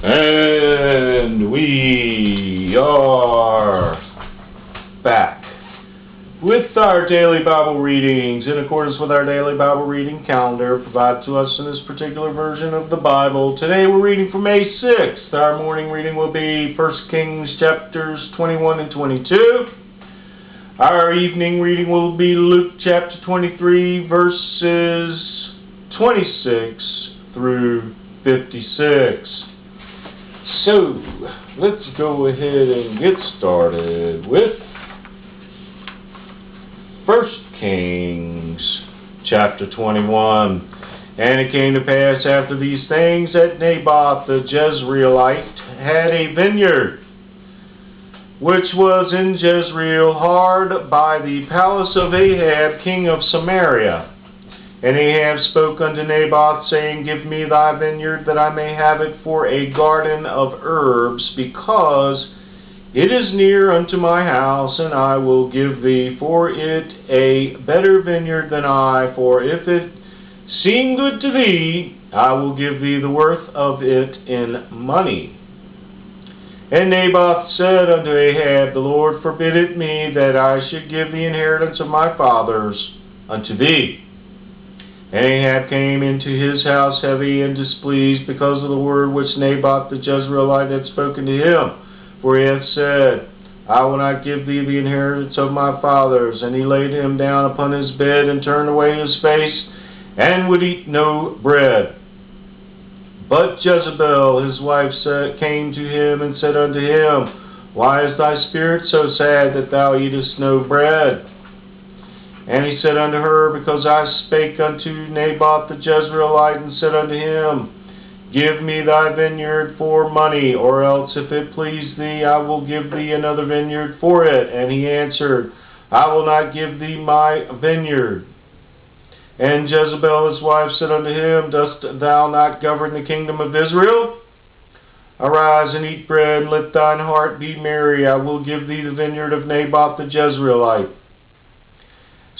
And we are back with our daily Bible readings in accordance with our daily Bible reading calendar provided to us in this particular version of the Bible. Today we're reading from May 6th. Our morning reading will be 1 Kings chapters 21 and 22. Our evening reading will be Luke chapter 23 verses 26 through 56. So, let's go ahead and get started with 1 Kings chapter 21. And it came to pass after these things that Naboth the Jezreelite had a vineyard, which was in Jezreel, hard by the palace of Ahab king of Samaria. And Ahab spoke unto Naboth, saying, Give me thy vineyard, that I may have it for a garden of herbs, because it is near unto my house, and I will give thee for it a better vineyard than I. For if it seem good to thee, I will give thee the worth of it in money. And Naboth said unto Ahab, The Lord forbid it me, that I should give the inheritance of my fathers unto thee. And Ahab came into his house heavy and displeased, because of the word which Naboth the Jezreelite had spoken to him. For he had said, I will not give thee the inheritance of my fathers. And he laid him down upon his bed, and turned away his face, and would eat no bread. But Jezebel his wife came to him, and said unto him, Why is thy spirit so sad, that thou eatest no bread? And he said unto her, Because I spake unto Naboth the Jezreelite, and said unto him, Give me thy vineyard for money, or else, if it please thee, I will give thee another vineyard for it. And he answered, I will not give thee my vineyard. And Jezebel his wife said unto him, Dost thou not govern the kingdom of Israel? Arise and eat bread, and let thine heart be merry. I will give thee the vineyard of Naboth the Jezreelite.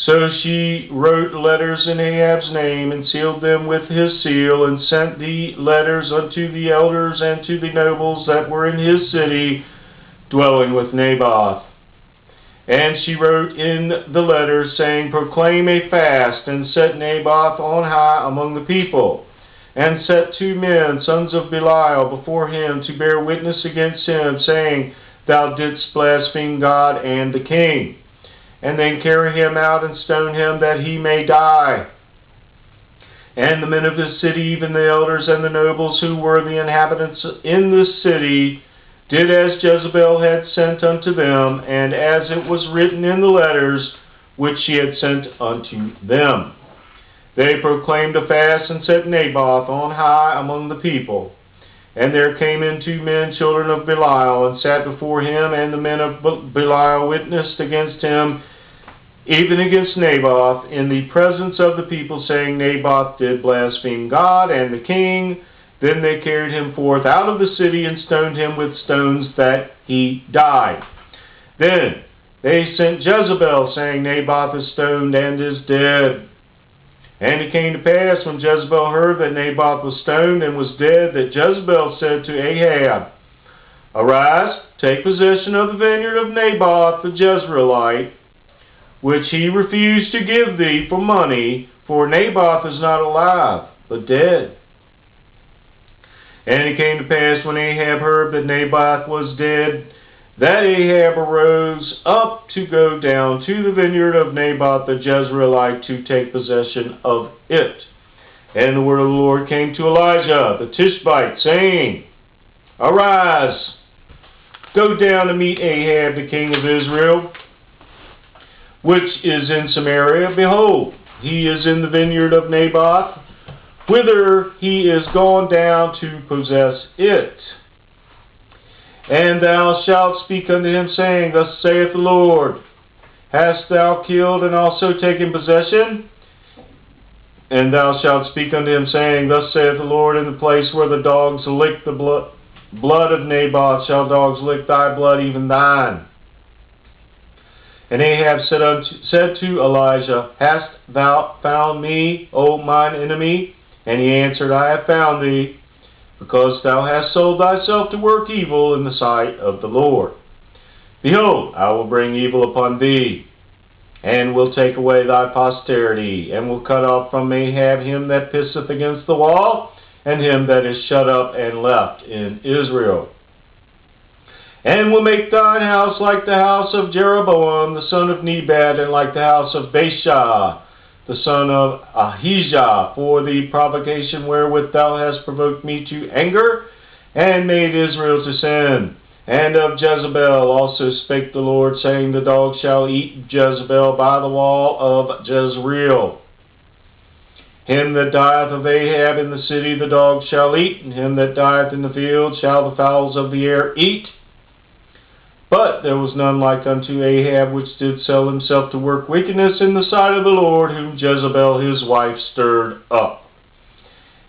So she wrote letters in Ahab's name, and sealed them with his seal, and sent the letters unto the elders and to the nobles that were in his city, dwelling with Naboth. And she wrote in the letters, saying, Proclaim a fast, and set Naboth on high among the people, and set 2 men, sons of Belial, before him, to bear witness against him, saying, Thou didst blaspheme God and the king. And then carry him out and stone him, that he may die. And the men of the city, even the elders and the nobles who were the inhabitants in the city, did as Jezebel had sent unto them, and as it was written in the letters which she had sent unto them. They proclaimed a fast, and set Naboth on high among the people. And there came in 2 men, children of Belial, and sat before him, and the men of Belial witnessed against him, even against Naboth, in the presence of the people, saying, Naboth did blaspheme God and the king. Then they carried him forth out of the city, and stoned him with stones, that he died. Then they sent Jezebel, saying, Naboth is stoned and is dead. And it came to pass, when Jezebel heard that Naboth was stoned and was dead, that Jezebel said to Ahab, Arise, take possession of the vineyard of Naboth the Jezreelite, which he refused to give thee for money, for Naboth is not alive, but dead. And it came to pass, when Ahab heard that Naboth was dead, that Ahab arose up to go down to the vineyard of Naboth the Jezreelite, to take possession of it. And the word of the Lord came to Elijah the Tishbite, saying, Arise, go down to meet Ahab the king of Israel, which is in Samaria. Behold, he is in the vineyard of Naboth, whither he is gone down to possess it. And thou shalt speak unto him, saying, Thus saith the Lord, Hast thou killed and also taken possession? And thou shalt speak unto him, saying, Thus saith the Lord, In the place where the dogs lick the blood of Naboth, shall dogs lick thy blood, even thine. And Ahab said to Elijah, Hast thou found me, O mine enemy? And he answered, I have found thee. because thou hast sold thyself to work evil in the sight of the Lord. Behold, I will bring evil upon thee, and will take away thy posterity, and will cut off from Ahab him that pisseth against the wall, and him that is shut up and left in Israel. And will make thine house like the house of Jeroboam the son of Nebat, and like the house of Baasha the son of Ahijah, for the provocation wherewith thou hast provoked me to anger, and made Israel to sin. And of Jezebel also spake the Lord, saying, the dog shall eat Jezebel by the wall of Jezreel. Him that dieth of Ahab in the city the dog shall eat, and him that dieth in the field shall the fowls of the air eat. But there was none like unto Ahab, which did sell himself to work wickedness in the sight of the Lord, whom Jezebel his wife stirred up.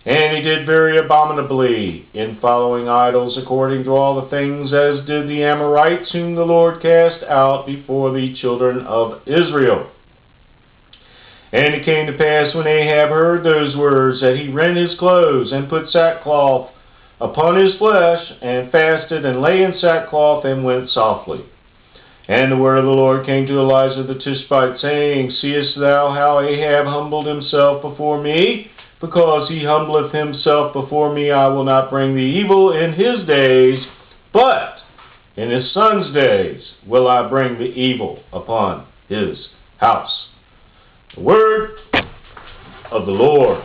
And he did very abominably in following idols, according to all the things as did the Amorites, whom the Lord cast out before the children of Israel. And it came to pass, when Ahab heard those words, that he rent his clothes, and put sackcloth upon his flesh, and fasted, and lay in sackcloth, and went softly. And the word of the Lord came to Elijah the Tishbite, saying, seest thou how Ahab humbled himself before me? Because he humbleth himself before me, I will not bring the evil in his days, but in his son's days will I bring the evil upon his house. The word of the Lord.